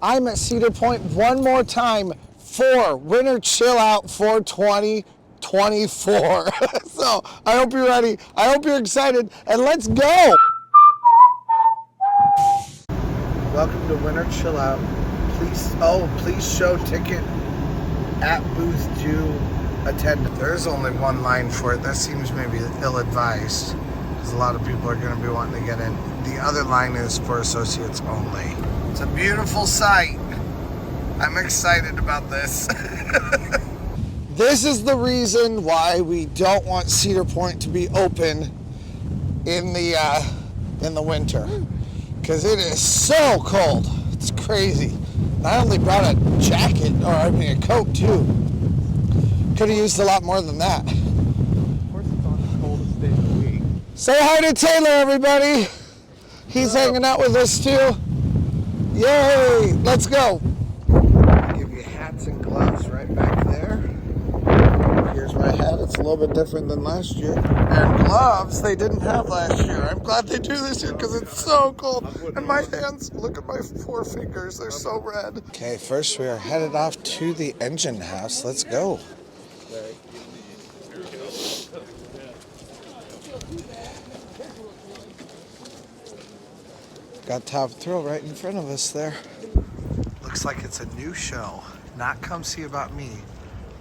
I'm at Cedar Point one more time for Winter Chill Out for 2024. So I hope you're ready. I hope you're excited, and let's go. Welcome to Winter Chill Out. Please show ticket at booth 2 attendant. There's only one line for it. That seems maybe ill-advised because a lot of people are going to be wanting to get in. The other line is for associates only. It's a beautiful sight. I'm excited about this. This is the reason why we don't want Cedar Point to be open in the winter, because it is so cold. It's crazy. I only brought a jacket, or I mean a coat too. Could have used a lot more than that. Of course, it's on the coldest day of the week. Say hi to Taylor, everybody. He's hanging out with us too. Yay! Let's go. Give you hats and gloves right back there. Here's my hat. It's a little bit different than last year. And gloves they didn't have last year. I'm glad they do this year because it's so cold. And my hands, look at my 4 fingers. They're so red. Okay, first we are headed off to the engine house. Let's go. Got Top Thrill right in front of us there. Looks like it's a new show. Not Come See About Me.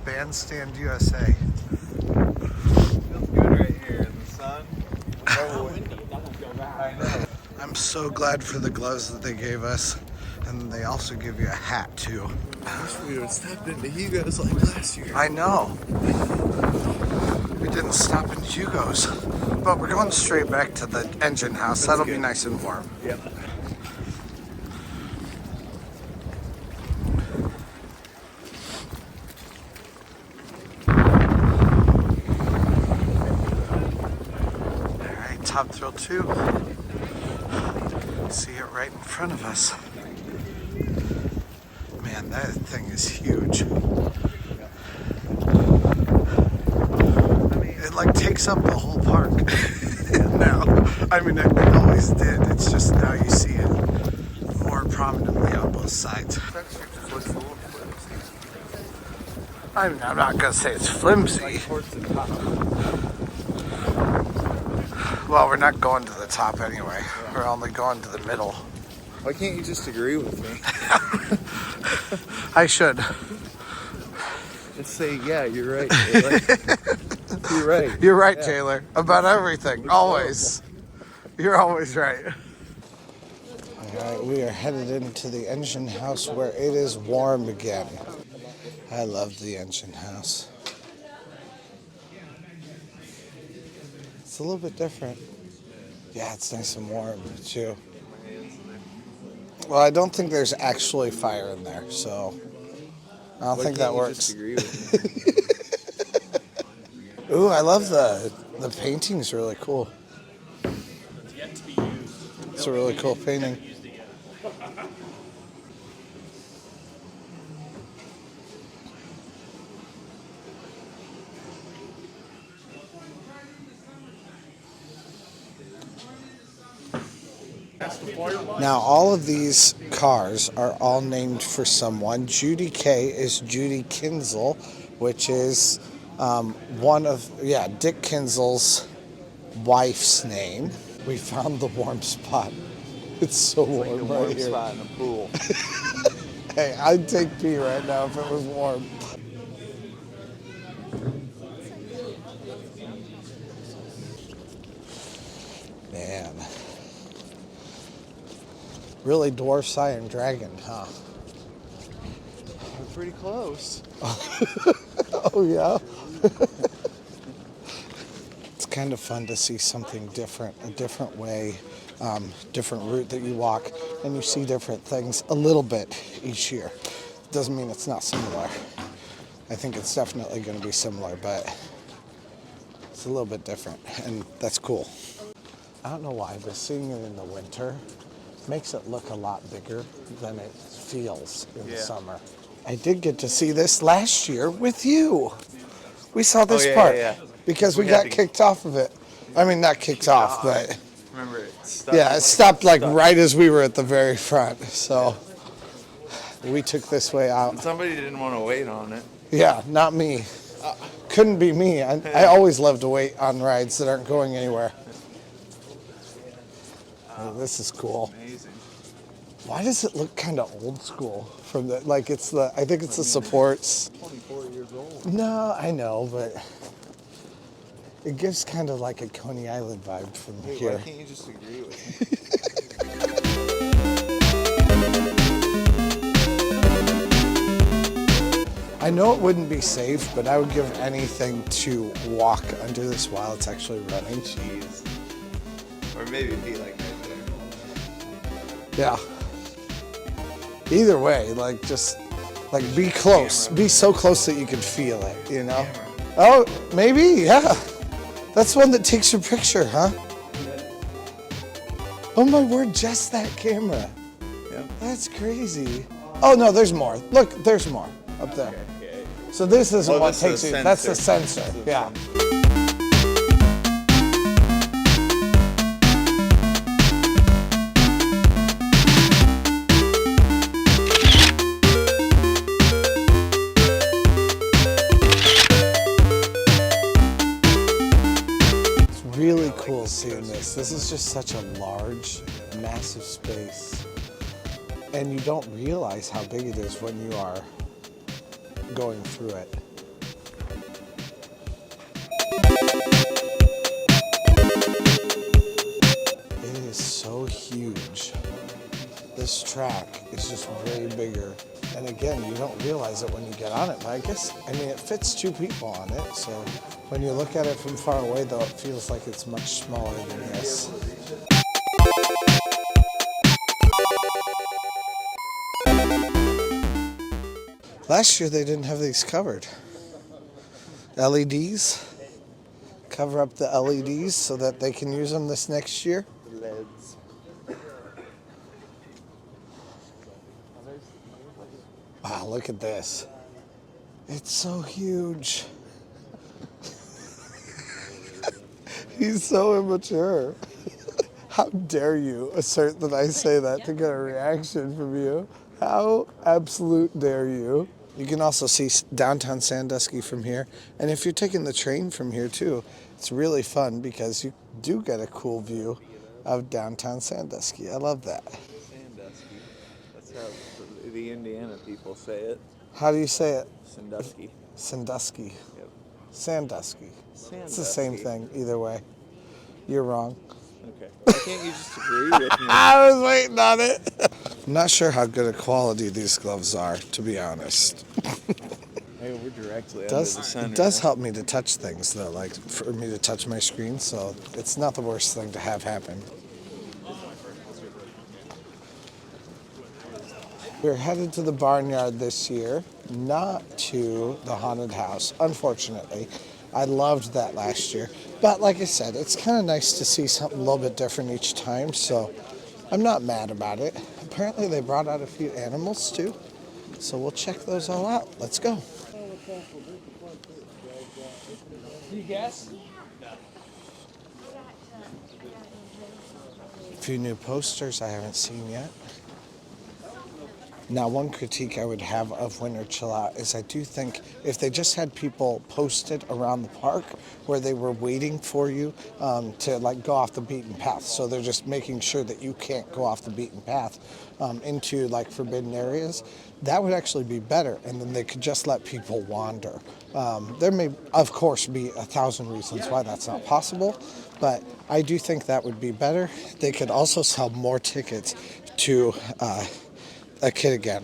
Bandstand USA. Feels good right here in the sun. I know. I'm so glad for the gloves that they gave us. And they also give you a hat too. I wish we would have stepped into Hugo's like last year. I know. We didn't stop in Hugo's. But we're going straight back to the engine house. That'll be nice and warm. Yep. Alright, Top Thrill 2. See it right in front of us. Man, that thing is huge. It like takes up the whole park now. I mean, it always did. It's just now you see it more prominently on both sides. I mean, I'm not gonna say it's flimsy. Well, we're not going to the top anyway. We're only going to the middle. Why can't you just agree with me? I should. Just say, yeah, you're right, Taylor. You're right. You're right, yeah. Taylor. About everything. Always. You're always right. Alright, we are headed into the engine house where it is warm again. I love the engine house. It's a little bit different. Yeah, it's nice and warm too. Well, I don't think there's actually fire in there, so I don't think that works. Disagree with me? Ooh, I love the painting's really cool. It's a really cool painting. Now, all of these cars are all named for someone. Judy K is Judy Kinzel, which is one of, Dick Kinzel's wife's name. We found the warm spot. It's so warm like right here. Spot in the pool. Hey, I'd take pee right now if it was warm. Man. Really dwarfs Iron Dragon, huh? We're pretty close. Oh, yeah? It's kind of fun to see something different, a different way, different route that you walk, and you see different things a little bit each year. Doesn't mean it's not similar. I think it's definitely going to be similar, but it's a little bit different, and that's cool. I don't know why, but seeing it in the winter makes it look a lot bigger than it feels in the summer. I did get to see this last year with you. We saw this part because we got kicked off of it. I mean, not kicked off, but remember it stopped. Yeah, it stopped like right as we were at the very front. So We took this way out. Somebody didn't want to wait on it. Yeah, not me. Couldn't be me. I always love to wait on rides that aren't going anywhere. Oh, this is cool. Amazing. Why does it look kind of old school? From the like, it's the. I think it's the supports. 24 years old. No, I know, but it gives kind of like a Coney Island vibe from here. Why can't you just agree with me? I know it wouldn't be safe, but I would give anything to walk under this while it's actually running. Jeez. Or maybe be like right there. Yeah. Either way, like just like be close. Be so close that you can feel it, you know? Oh, maybe, yeah. That's one that takes your picture, huh? Oh my word, just that camera. Yeah. That's crazy. Oh no, there's more. Look, there's more up there. Okay. So this isn't what this takes is you. a That's the sensor. sensor. Yeah. It's really cool seeing this. This is just such a large, massive space. And you don't realize how big it is when you are going through it. It is so huge. This track is just way bigger. And again, you don't realize it when you get on it, but I guess, I mean, it fits 2 people on it. So when you look at it from far away, though, it feels like it's much smaller than this. Last year they didn't have these covered. LEDs. Cover up the LEDs so that they can use them this next year. LEDs. Wow, look at this. It's so huge. He's so immature. How dare you assert that I say that to get a reaction from you? How absolute dare you? You can also see downtown Sandusky from here. And if you're taking the train from here too, it's really fun because you do get a cool view of downtown Sandusky. I love that. Sandusky. That's how the Indiana people say it. How do you say it? Sandusky. Sandusky. Yep. Sandusky. Sandusky. It's the same thing either way. You're wrong. Okay. Why can't you just agree with me? I was waiting on it. I'm not sure how good a quality these gloves are, to be honest. Hey, we're directly It under the sun. does help me to touch things, though, like for me to touch my screen, so it's not the worst thing to have happen. We're headed to the Barnyard this year, not to the haunted house, unfortunately. I loved that last year. But like I said, it's kind of nice to see something a little bit different each time, so I'm not mad about it. Apparently they brought out a few animals too, so we'll check those all out. Let's go. You guess? A few new posters I haven't seen yet. Now, one critique I would have of Winter Chill Out is I do think if they just had people posted around the park where they were waiting for you to like go off the beaten path, so they're just making sure that you can't go off the beaten path into like forbidden areas, that would actually be better, and then they could just let people wander. There may, of course, be 1,000 reasons why that's not possible, but I do think that would be better. They could also sell more tickets to a kid again,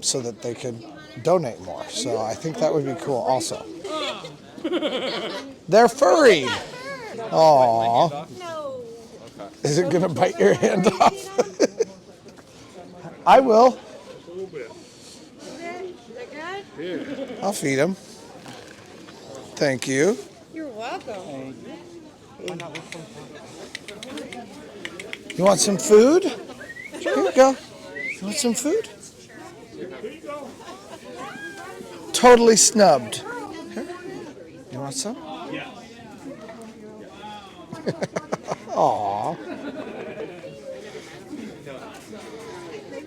so that they could donate more. So I think that would be cool also. They're furry. Aww. No. Is it gonna bite your hand off? I will. Is that good? I'll feed him. Thank you. You're welcome. You want some food? Here you go. You want some food? Totally snubbed. Here. You want some? Yeah. Aw.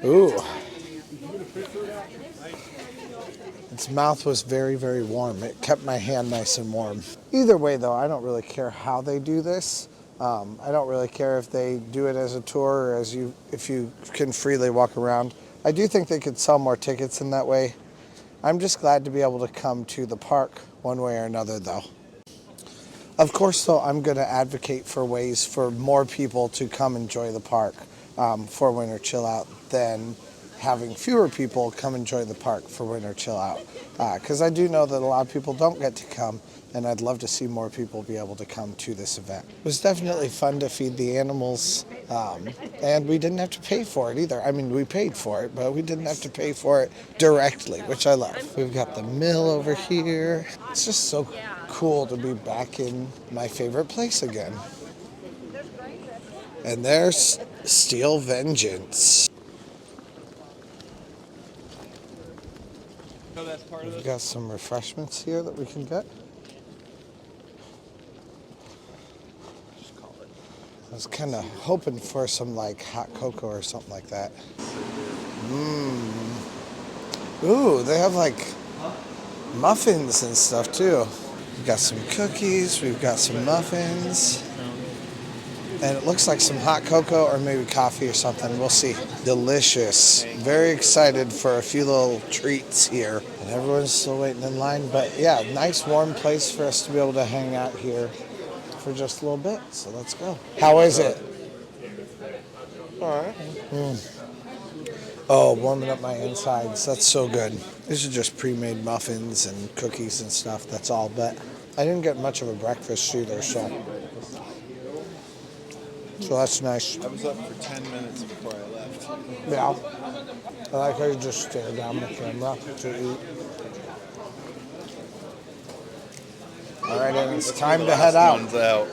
Ooh. Its mouth was very, very warm. It kept my hand nice and warm. Either way, though, I don't really care how they do this. I don't really care if they do it as a tour or if you can freely walk around. I do think they could sell more tickets in that way. I'm just glad to be able to come to the park one way or another, though. Of course, though, I'm going to advocate for ways for more people to come enjoy the park for Winter Chill Out than having fewer people come enjoy the park for Winter Chill Out. Because I do know that a lot of people don't get to come, and I'd love to see more people be able to come to this event. It was definitely fun to feed the animals, and we didn't have to pay for it either. I mean, we paid for it, but we didn't have to pay for it directly, which I love. We've got the mill over here. It's just so cool to be back in my favorite place again. And there's Steel Vengeance. We've got some refreshments here that we can get. I was kind of hoping for some like hot cocoa or something like that. Ooh, they have like muffins and stuff too. We've got some cookies, we've got some muffins. And it looks like some hot cocoa or maybe coffee or something. We'll see. Delicious. Very excited for a few little treats here. And everyone's still waiting in line. But yeah, nice warm place for us to be able to hang out here for just a little bit. So let's go. How is it? All right. Oh, warming up my insides. That's so good. These are just pre-made muffins and cookies and stuff. That's all. But I didn't get much of a breakfast either, so that's nice. I was up for 10 minutes before I left. Yeah. I like how you just stare down the camera to eat. All right, and it's time to head out. One's out.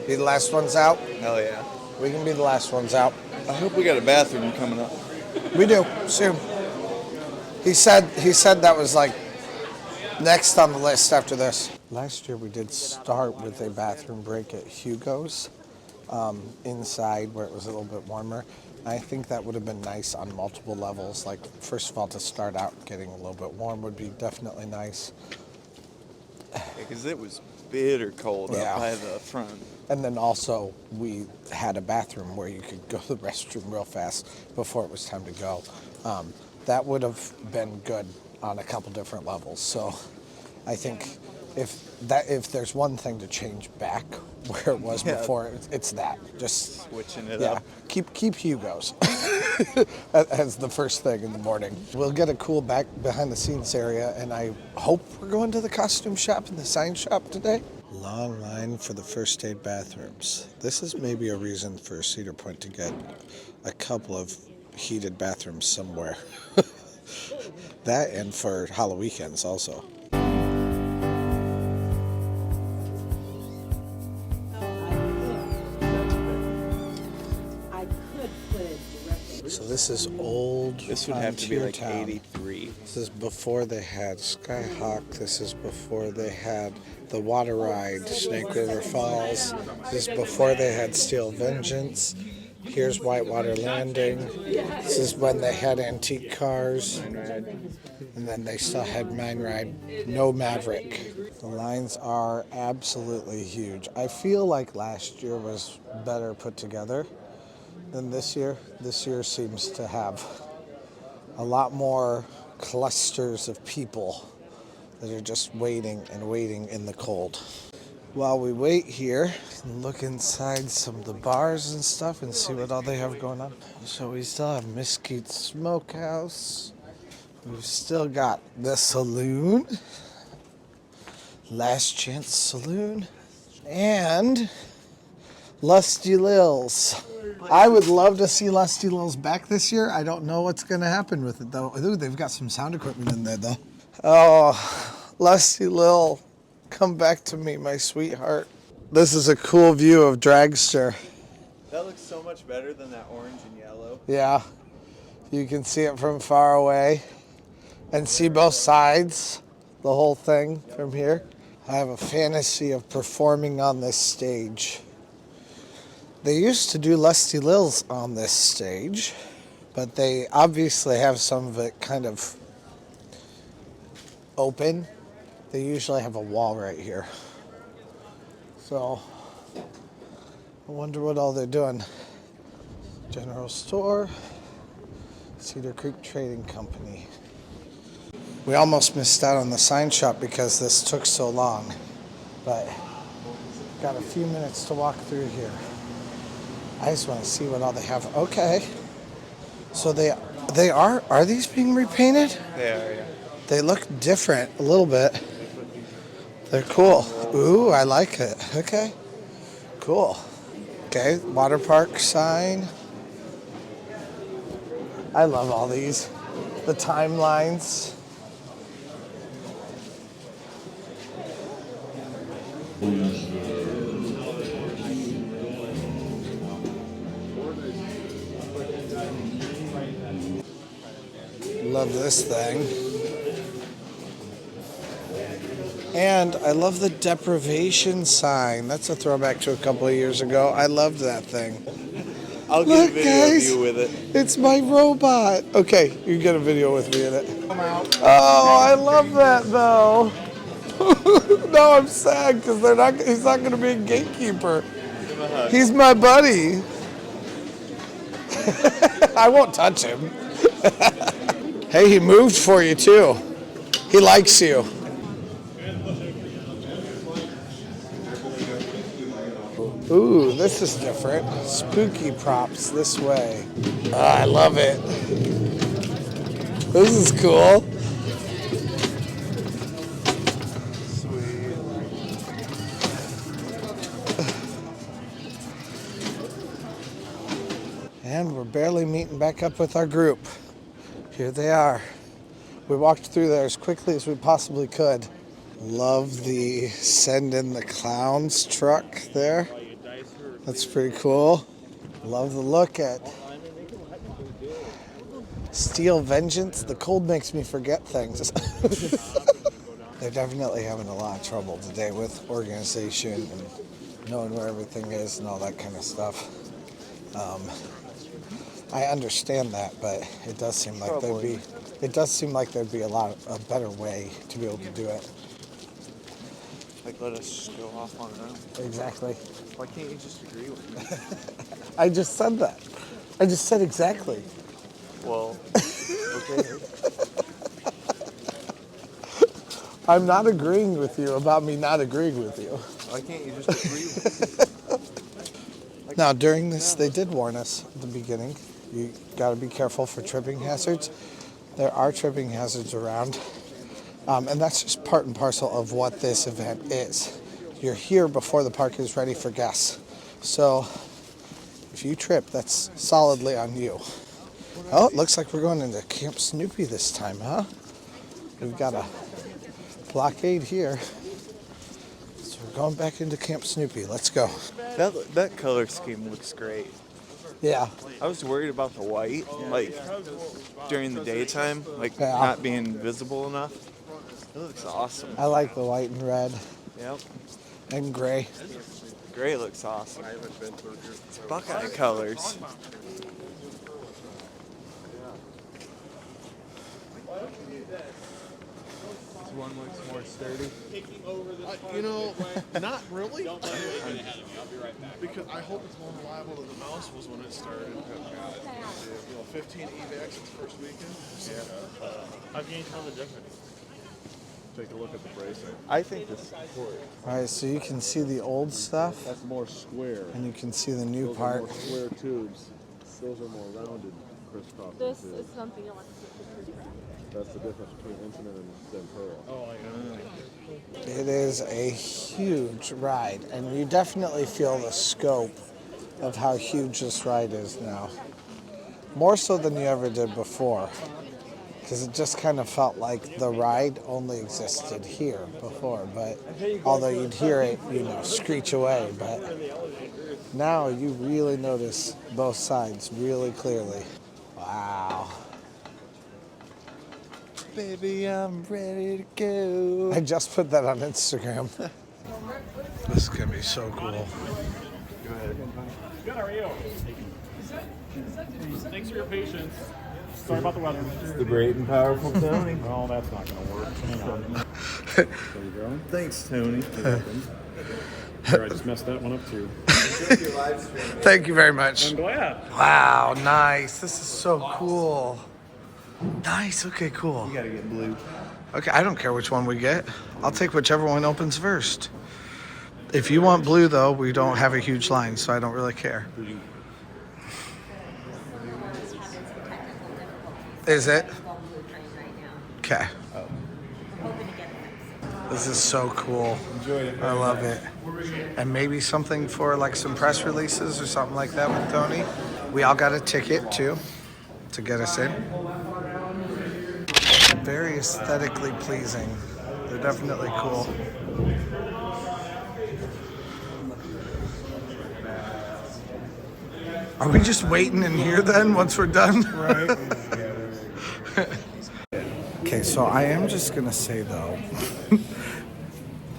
Be the last ones out? Hell yeah. We can be the last ones out. I hope we got a bathroom coming up. We do, soon. He said that was like next on the list after this. Last year we did start with a bathroom break at Hugo's. Inside where it was a little bit warmer. I think that would have been nice on multiple levels. Like, first of all, to start out getting a little bit warm would be definitely nice. Because it was bitter cold up by the front. And then also we had a bathroom where you could go to the restroom real fast before it was time to go. That would have been good on a couple different levels. So I think if there's one thing to change back where it was before, it's that. Just switching it up. Keep Hugo's as the first thing in the morning. We'll get a cool back behind the scenes area, and I hope we're going to the costume shop and the sign shop today. Long line for the first aid bathrooms. This is maybe a reason for Cedar Point to get a couple of heated bathrooms somewhere. That and for Halloweekends also. So this is old. This would have to be like Town. 83. This is before they had Skyhawk. This is before they had the water ride, Snake River Falls. This is before they had Steel Vengeance. Here's Whitewater Landing. This is when they had antique cars. And then they still had Mine Ride. No Maverick. The lines are absolutely huge. I feel like last year was better put together than this year. This year seems to have a lot more clusters of people that are just waiting and waiting in the cold. While we wait here and look inside some of the bars and stuff and see what all they have going on. So we still have Mesquite Smokehouse. We've still got the Saloon, Last Chance Saloon, and Lusty Lil's. I would love to see Lusty Lil's back this year. I don't know what's going to happen with it, though. Ooh, they've got some sound equipment in there, though. Oh, Lusty Lil, come back to me, my sweetheart. This is a cool view of Dragster. That looks so much better than that orange and yellow. Yeah, you can see it from far away and see both sides, the whole thing from here. I have a fantasy of performing on this stage. They used to do Lusty Lil's on this stage, but they obviously have some of it kind of open, they usually have a wall right here. So I wonder what all they're doing. General store, Cedar Creek Trading Company. We almost missed out on the sign shop because this took so long, but got a few minutes to walk through here. I just want to see what all they have. Okay, so they are these being repainted? They are, yeah. They look different a little bit. They're cool. Ooh, I like it. Okay, cool. Okay, water park sign. I love all these. The timelines. Love this thing. And I love the deprivation sign. That's a throwback to a couple of years ago. I loved that thing. I'll get a video of you with it. It's my robot. Okay, you get a video with me in it. Oh, I love that though. No, I'm sad because he's not going to be a gatekeeper. He's my buddy. I won't touch him. Hey, he moved for you too. He likes you. Ooh, this is different. Spooky props this way. Oh, I love it. This is cool. And we're barely meeting back up with our group. Here they are. We walked through there as quickly as we possibly could. Love the send in the clowns truck there. That's pretty cool. Love the look at Steel Vengeance. The cold makes me forget things. They're definitely having a lot of trouble today with organization and knowing where everything is and all that kind of stuff. I understand that, but it does seem like there'd be a better way to be able to do it. Like, let us go off on our own. Exactly. Why can't you just agree with me? I just said that. I just said exactly. Well, okay. I'm not agreeing with you about me not agreeing with you. Why can't you just agree with me? Now, during this, they did warn us at the beginning. You got to be careful for tripping hazards. There are tripping hazards around. And that's just part and parcel of what this event is. You're here before the park is ready for guests. So if you trip, that's solidly on you. Oh, it looks like we're going into Camp Snoopy this time, huh? We've got a blockade here. So we're going back into Camp Snoopy. Let's go. That color scheme looks great. Yeah. I was worried about the white, like, during the daytime, like, Yeah. not being visible enough. It looks awesome. I like the white and red Yep. and gray. Gray looks awesome. It's Buckeye colors. This one looks more sturdy. You know, not really. Because I hope it's more reliable than the mouse was when it started. 15 evacs its first weekend. Yeah. How can you tell the difference? Take a look at the bracing. I think this. All right, so you can see the old stuff That's more square. and you can see the new Those are part. more square tubes. Those are more rounded crisscross This tubes. is something else. That's the difference between intimate and thin pearl. Oh, I know. It is a huge ride, and you definitely feel the scope of how huge this ride is now. More so than you ever did before, because it just kind of felt like the ride only existed here before, but although you'd hear it, screech away, but now you really notice both sides really clearly. Wow. Baby, I'm ready to go. I just put that on Instagram. This is gonna be so cool. Go ahead. Good, how are you? Thanks for your patience. Sorry about the weather. The great and powerful Tony. Well, that's not going to work. Hang on. There you go. Thanks, Tony. Sure, I just messed that one up too. Thank you very much. I'm glad. Wow, nice. This is so cool. Nice. Okay, cool. You gotta get blue. Okay, I don't care which one we get. I'll take whichever one opens first. If you want blue, though, we don't have a huge line, so I don't really care. Is it? Okay. This is so cool. I love it. And maybe something for like some press releases or something like that with Tony. We all got a ticket too to get us in. Very aesthetically pleasing. They're definitely cool. Are we just waiting in here then once we're done? Right. Okay, so I am just gonna say though,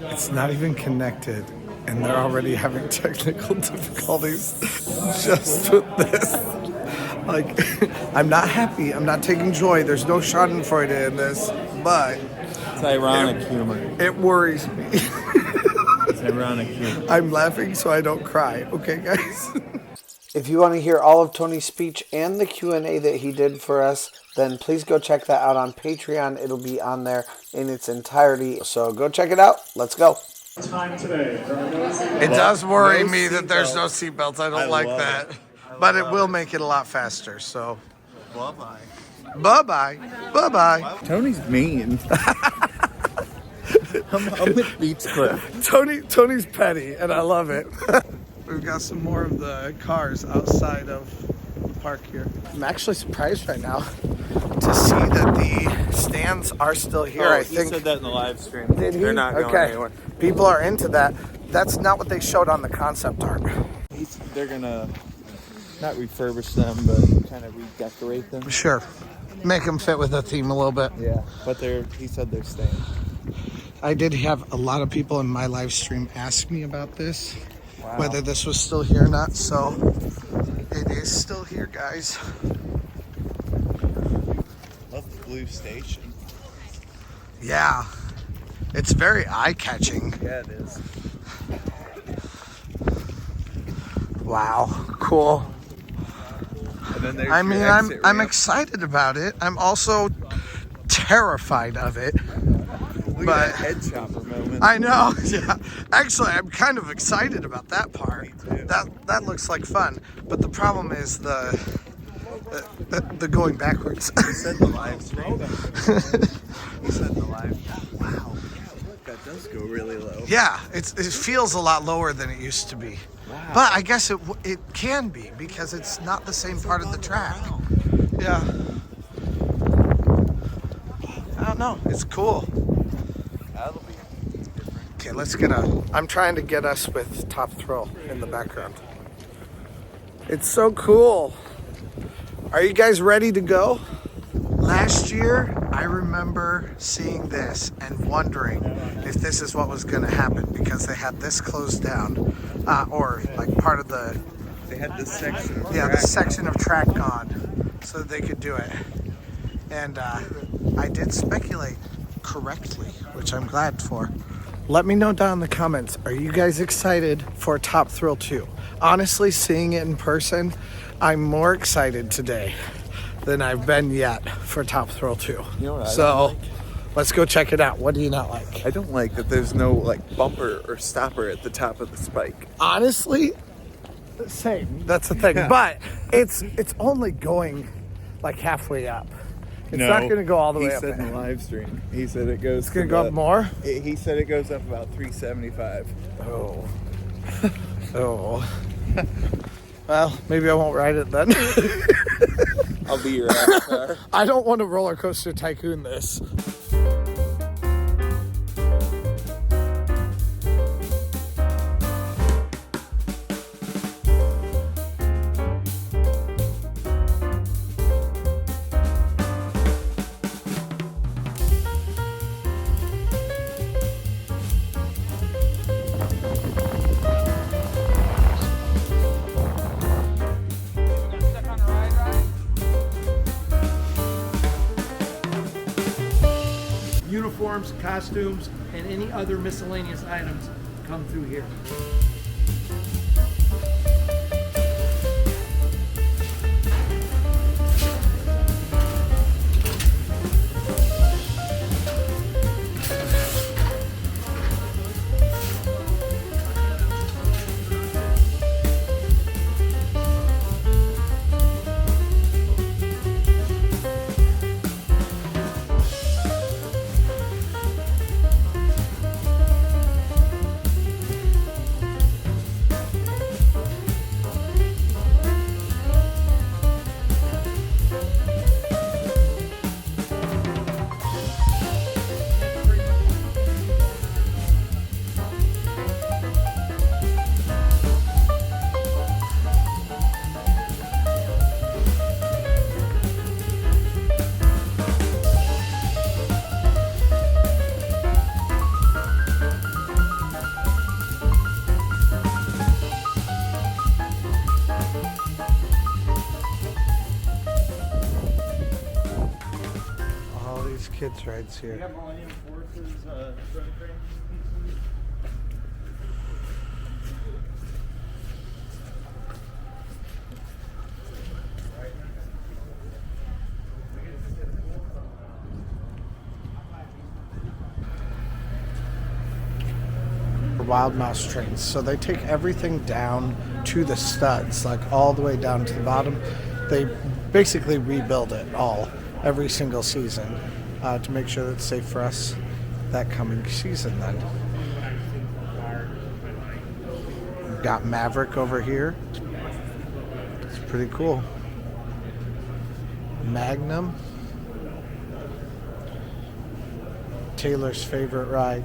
it's not even connected and they're already having technical difficulties just with this. Like, I'm not happy, I'm not taking joy, there's no schadenfreude in this, but It's ironic humor. it worries me. It's ironic humor. I'm laughing so I don't cry, okay guys? If you want to hear all of Tony's speech and the Q&A that he did for us, then please go check that out on Patreon. It'll be on there in its entirety. So go check it out. Let's go. Time today. It does worry No me that there's no seatbelts. I don't like love that. But it will make it a lot faster. So Bye-bye. bye-bye. Bye-bye. Tony's mean. I'm with Beach Cliff. Tony's petty, and I love it. We've got some more of the cars outside of the park here. I'm actually surprised right now to see that the stands are still here. I think he said that in the live stream. Did he? They're not going anywhere. People are into that. That's not what they showed on the concept art. They're gonna not refurbish them, but kind of redecorate them. Sure. Make them fit with the theme a little bit. Yeah, but he said they're staying. I did have a lot of people in my live stream ask me about this. Wow. Whether this was still here or not, so it is still here, guys. Love the blue station. Yeah, it's very eye-catching. Yeah, it is. Wow, cool. And then there's I your mean, exit I'm ramp. excited about it. I'm also terrified of it. Look but- at that head chopper moment. I know, yeah. Actually, I'm kind of excited about that part. Me too. That looks like fun. But the problem is the going backwards. He said the live stream. He said the live. Wow. Look, that does go really low. Yeah, it feels a lot lower than it used to be. Wow. But I guess it can be because it's not the same part of the track. Yeah. I don't know. It's cool. That'll be different. Okay, let's I'm trying to get us with Top Thrill in the background. It's so cool. Are you guys ready to go? Last year, I remember seeing this and wondering if this is what was going to happen because they had this closed down, or like part of the, They had this section. the section of track gone so that they could do it. And I did speculate correctly, which I'm glad for. Let me know down in the comments, are you guys excited for Top Thrill 2? Honestly, seeing it in person, I'm more excited today than I've been yet for Top Thrill 2. You know what I So don't like? let's go check it out. What do you not like? I don't like that there's no like bumper or stopper at the top of the spike. Honestly, same. That's the thing. Yeah. But it's only going like halfway up. It's not going to go all the way up. He said in the live stream. He said it goes. It's going to go up more? He said it goes up about 375. Oh. Oh. Well, maybe I won't ride it then. I'll be your avatar. I don't want to roller coaster tycoon this. uniforms, costumes, and any other miscellaneous items come through here. All these kids' rides here. Millennium Force's drone train. Wild mouse trains. So they take everything down to the studs, like all the way down to the bottom. They basically rebuild it all every single season to make sure that it's safe for us that coming season then. We've got Maverick over here. It's pretty cool. Magnum. Taylor's favorite ride.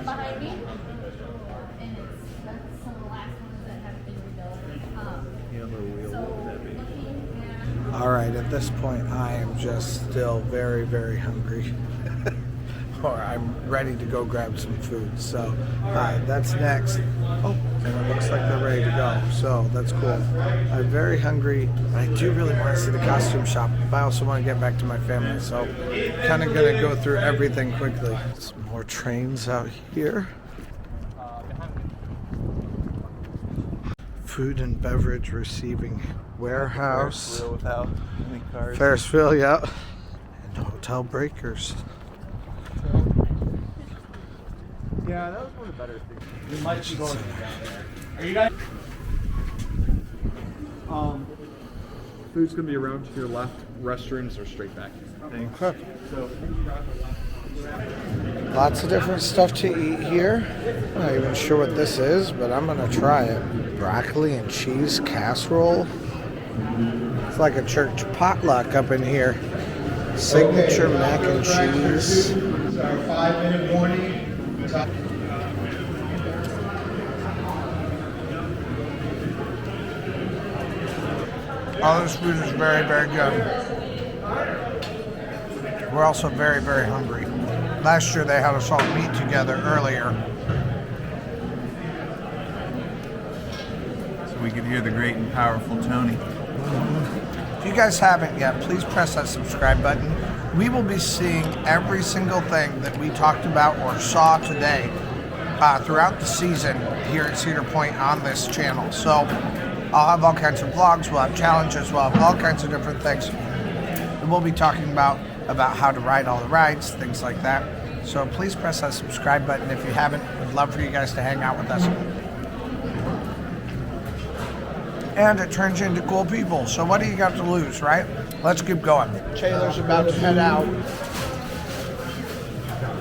Behind me, and that's some of the last ones that have been rebuilt. So looking at All right, at this point, I am just still very, very hungry. Or I'm ready to go grab some food. So, that's next. Oh, and it looks like they're ready to go. So, that's cool. I'm very hungry. I do really want to see the costume shop, but I also want to get back to my family. So, kind of going to go through everything quickly. Some more trains out here. Food and beverage receiving warehouse. Without any cars. Ferris wheel, yeah. And hotel breakers. Yeah, that was one of the better things. We might be going down there. Are you guys? Food's gonna be around to your left. Restrooms are straight back here. Okay. Lots of different stuff to eat here. I'm not even sure what this is, but I'm gonna try it. Broccoli and cheese casserole. It's like a church potluck up in here. Signature mac and cheese. Our 5-minute warning. All this food is very, very good. We're also very, very hungry. Last year they had us all meet together earlier. So we could hear the great and powerful Tony. If you guys haven't yet, please press that subscribe button. We will be seeing every single thing that we talked about or saw today throughout the season here at Cedar Point on this channel. So I'll have all kinds of vlogs, we'll have challenges, we'll have all kinds of different things. And we'll be talking about how to ride all the rides, things like that. So please press that subscribe button if you haven't. We'd love for you guys to hang out with us. And it turns you into cool people. So what do you got to lose, right? Let's keep going. Taylor's about to head out.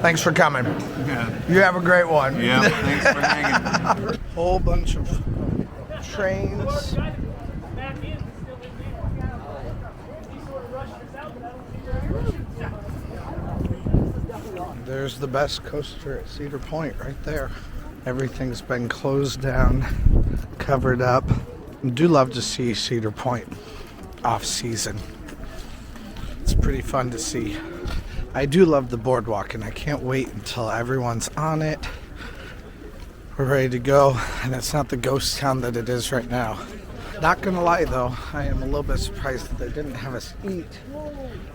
Thanks for coming. Yeah. You have a great one. Yeah, thanks for hanging. Whole bunch of trains. There's the best coaster at Cedar Point right there. Everything's been closed down, covered up. I do love to see Cedar Point off season. It's pretty fun to see. I do love the boardwalk, and I can't wait until everyone's on it. We're ready to go, and it's not the ghost town that it is right now. Not gonna lie though, I am a little bit surprised that they didn't have us eat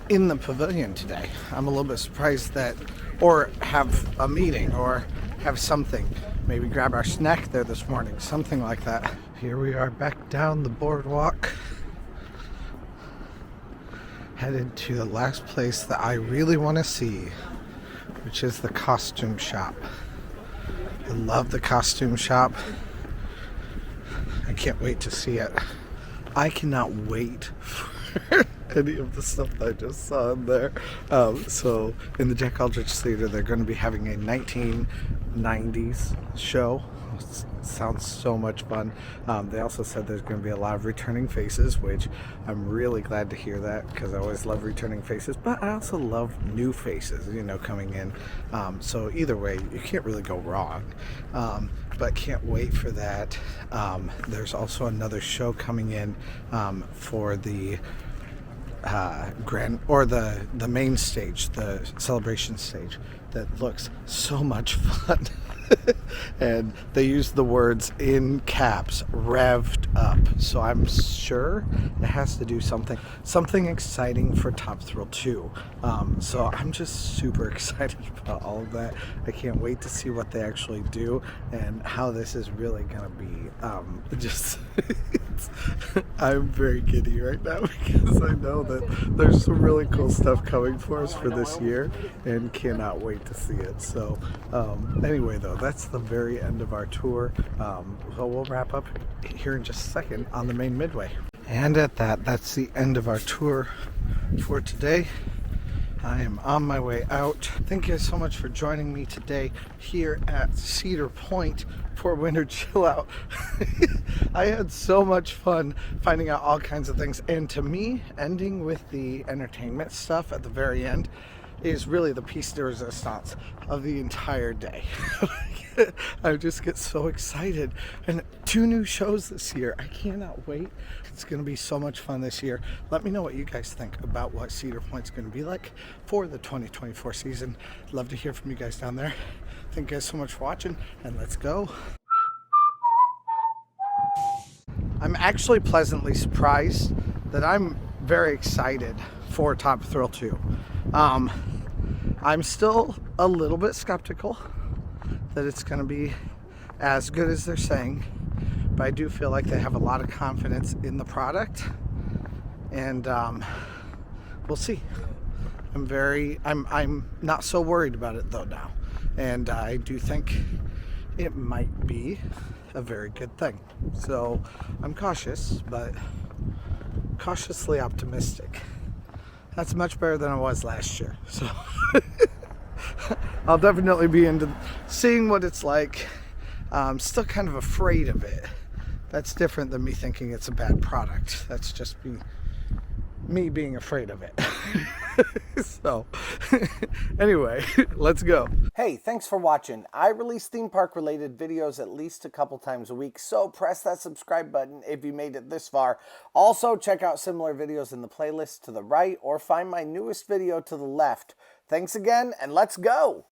in the pavilion today. I'm a little bit surprised that, or have a meeting, or have something. Maybe grab our snack there this morning, something like that. Here we are back down the boardwalk, headed to the last place that I really want to see, which is the costume shop. I love the costume shop. I can't wait to see it. I cannot wait for any of the stuff that I just saw in there. So in the Jack Aldrich Theater, they're going to be having a 1990s show. Sounds so much fun. They also said there's going to be a lot of returning faces, which I'm really glad to hear that, because I always love returning faces, but I also love new faces, you know, coming in. So either way, you can't really go wrong. But can't wait for that. There's also another show coming in for the the main stage, the celebration stage, that looks so much fun. And they use the words in caps, revved up. So I'm sure it has to do something exciting for Top Thrill 2. So I'm just super excited about all of that. I can't wait to see what they actually do and how this is really gonna be. I'm very giddy right now because I know that there's some really cool stuff coming for us for this year and cannot wait to see it. So anyway though, that's the very end of our tour. So we'll wrap up here in just a second on the main Midway. And at that's the end of our tour for today. I am on my way out. Thank you guys so much for joining me today here at Cedar Point for Winter Chill Out. I had so much fun finding out all kinds of things, and to me, ending with the entertainment stuff at the very end is really the piece de resistance of the entire day. I just get so excited. And 2 new shows this year. I cannot wait. It's going to be so much fun this year. Let me know what you guys think about what Cedar Point's going to be like for the 2024 season. Love to hear from you guys down there. Thank you guys so much for watching, and let's go. I'm actually pleasantly surprised that I'm very excited for Top Thrill 2. I'm still a little bit skeptical that it's going to be as good as they're saying, but I do feel like they have a lot of confidence in the product, and we'll see. I'm not so worried about it though now, and I do think it might be a very good thing. So I'm cautious, but cautiously optimistic. That's much better than I was last year. So I'll definitely be into seeing what it's like. I'm still kind of afraid of it. That's different than me thinking it's a bad product. That's just me being afraid of it. So anyway, let's go. Hey, thanks for watching. I release theme park related videos at least a couple times a week, so press that subscribe button if you made it this far. Also, check out similar videos in the playlist to the right, or find my newest video to the left. Thanks again, and let's go.